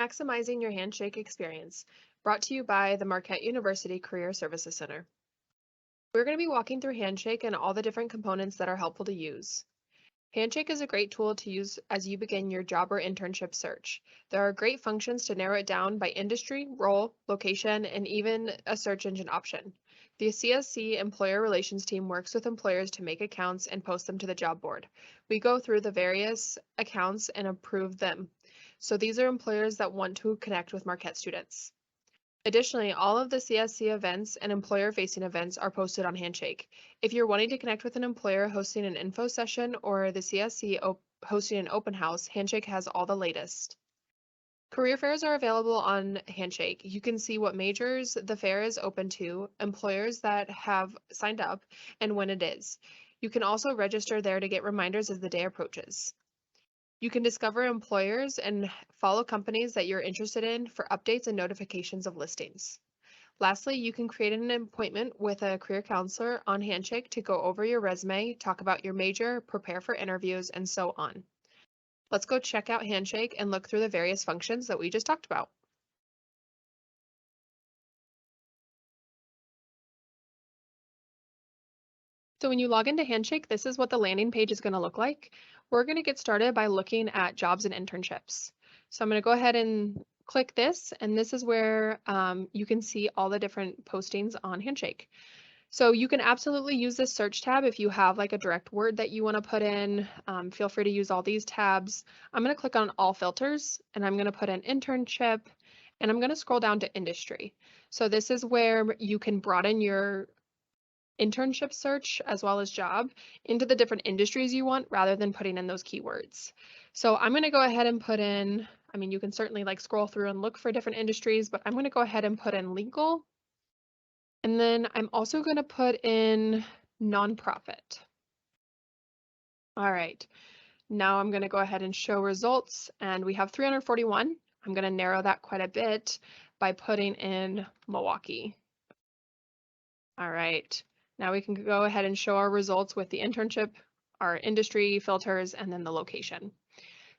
Maximizing Your Handshake Experience, brought to you by the Marquette University Career Services Center. We're going to be walking through Handshake and all the different components that are helpful to use. Handshake is a great tool to use as you begin your job or internship search. There are great functions to narrow it down by industry, role, location, and even a search engine option. The CSC Employer Relations team works with employers to make accounts and post them to the job board. We go through the various accounts and approve them. So these are employers that want to connect with Marquette students. Additionally, all of the CSC events and employer-facing events are posted on Handshake. If you're wanting to connect with an employer hosting an info session or the CSC hosting an open house, Handshake has all the latest. Career fairs are available on Handshake. You can see what majors the fair is open to, employers that have signed up, and when it is. You can also register there to get reminders as the day approaches. You can discover employers and follow companies that you're interested in for updates and notifications of listings. Lastly, you can create an appointment with a career counselor on Handshake to go over your resume, talk about your major, prepare for interviews, and so on. Let's go check out Handshake and look through the various functions that we just talked about. So when you log into Handshake, this is what the landing page is going to look like. We're going to get started by looking at jobs and internships. So I'm going to go ahead and click this, and this is where you can see all the different postings on Handshake. So you can absolutely use this search tab if you have like a direct word that you want to put in. Feel free to use all these tabs. I'm going to click on all filters, and I'm going to put in internship, and I'm going to scroll down to industry. So this is where you can broaden your internship search as well as job into the different industries you want rather than putting in those keywords. So I'm going to go ahead and put in, I mean, you can certainly like scroll through and look for different industries, but I'm going to go ahead and put in legal. And then I'm also going to put in nonprofit. All right, now I'm going to go ahead and show results, and we have 341. I'm going to narrow that quite a bit by putting in Milwaukee. All right. Now we can go ahead and show our results with the internship, our industry filters, and then the location.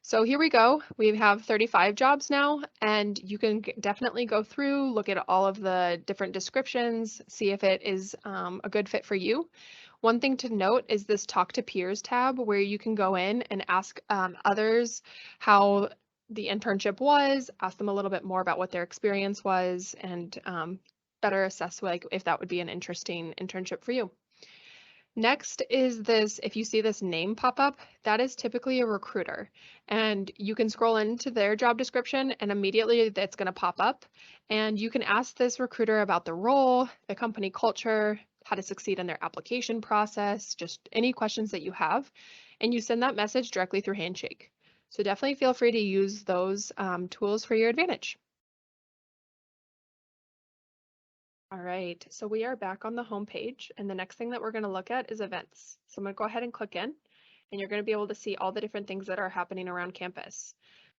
So here we go. We have 35 jobs now, and you can definitely go through, look at all of the different descriptions, see if it is a good fit for you. One thing to note is this Talk to Peers tab, where you can go in and ask others how the internship was, ask them a little bit more about what their experience was, and better assess like if that would be an interesting internship for you. Next is this, if you see this name pop up, that is typically a recruiter, and you can scroll into their job description and immediately that's going to pop up, and you can ask this recruiter about the role, the company culture, how to succeed in their application process, just any questions that you have, and you send that message directly through Handshake. So definitely feel free to use those tools for your advantage. All right, so we are back on the home page, and the next thing that we're going to look at is events. So I'm going to go ahead and click in, and you're going to be able to see all the different things that are happening around campus.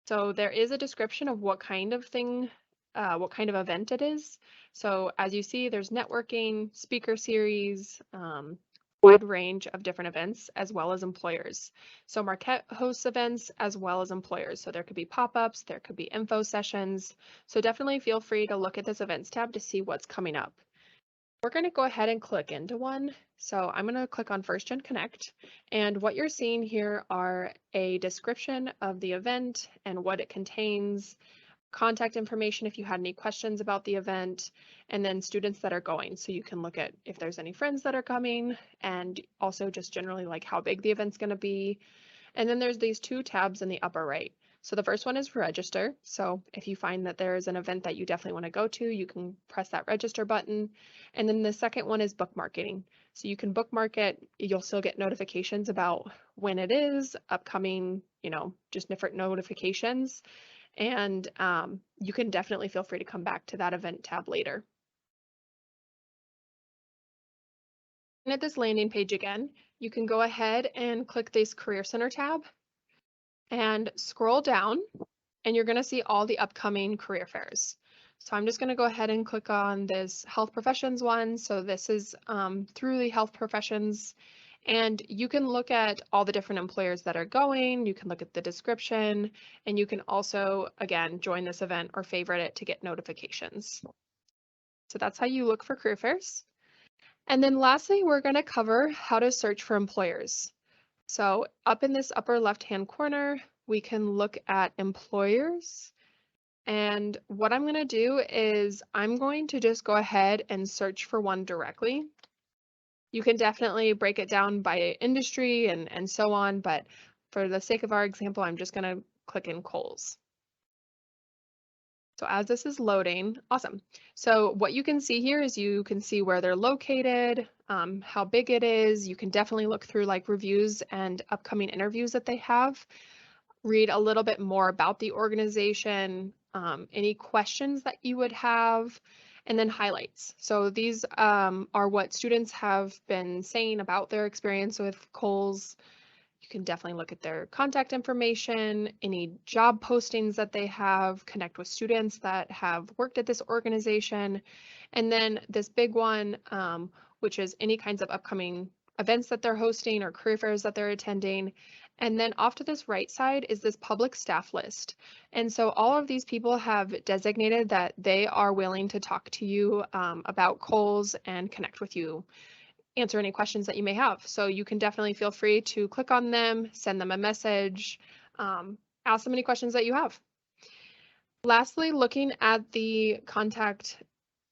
So there is a description of what kind of thing, what kind of event it is. So as you see, there's networking, speaker series, wide range of different events, as well as employers. So Marquette hosts events as well as employers. So there could be pop-ups, there could be info sessions. So definitely feel free to look at this events tab to see what's coming up. We're going to go ahead and click into one. So I'm going to click on First Gen Connect. And what you're seeing here are a description of the event and what it contains, contact information if you had any questions about the event, and then students that are going. So you can look at if there's any friends that are coming, and also just generally like how big the event's going to be. And then there's these two tabs in the upper right. So the first one is register. So if you find that there is an event that you definitely want to go to, you can press that register button. And then the second one is bookmarking. So you can bookmark it. You'll still get notifications about when it is, upcoming, just different notifications. And you can definitely feel free to come back to that event tab later. And at this landing page again, you can go ahead and click this Career Center tab and scroll down, and you're going to see all the upcoming career fairs. So I'm just going to go ahead and click on this health professions one. So this is through the health professions And you can look at all the different employers that are going, you can look at the description, and you can also, again, join this event or favorite it to get notifications. So that's how you look for career fairs. And then lastly, we're going to cover how to search for employers. So up in this upper left-hand corner, we can look at employers. And what I'm going to do is I'm going to just go ahead and search for one directly. You can definitely break it down by industry and so on, but for the sake of our example, I'm just going to click in Kohl's. So as this is loading, awesome. So what you can see here is you can see where they're located, how big it is. You can definitely look through like reviews and upcoming interviews that they have. Read a little bit more about the organization, any questions that you would have, and then highlights. So these are what students have been saying about their experience with Kohl's. You can definitely look at their contact information, any job postings that they have, connect with students that have worked at this organization, and then this big one, which is any kinds of upcoming events that they're hosting or career fairs that they're attending. And then off to this right side is this public staff list. And so all of these people have designated that they are willing to talk to you about Kohl's and connect with you, answer any questions that you may have. So you can definitely feel free to click on them, send them a message, ask them any questions that you have. Lastly, looking at the contact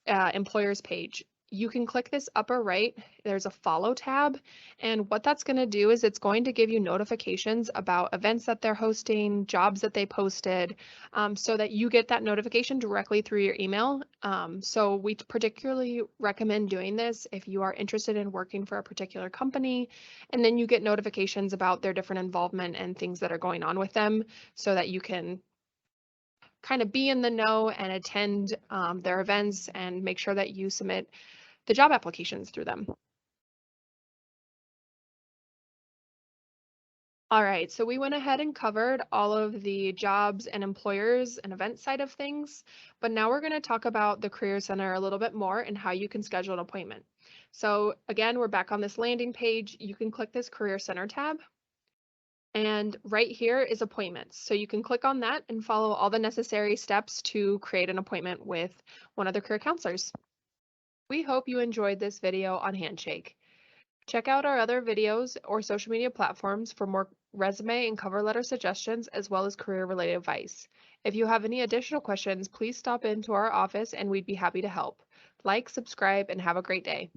employers page, you can click this upper right, there's a follow tab, and what that's going to do is it's going to give you notifications about events that they're hosting, jobs that they posted, so that you get that notification directly through your email. So we particularly recommend doing this if you are interested in working for a particular company, and then you get notifications about their different involvement and things that are going on with them so that you can kind of be in the know and attend their events and make sure that you submit the job applications through them. All right, so we went ahead and covered all of the jobs and employers and event side of things, but now we're going to talk about the Career Center a little bit more and how you can schedule an appointment. So again, we're back on this landing page. You can click this Career Center tab. And right here is appointments. So you can click on that and follow all the necessary steps to create an appointment with one of the career counselors. We hope you enjoyed this video on Handshake. Check out our other videos or social media platforms for more resume and cover letter suggestions, as well as career-related advice. If you have any additional questions, please stop into our office and we'd be happy to help. Like, subscribe, and have a great day.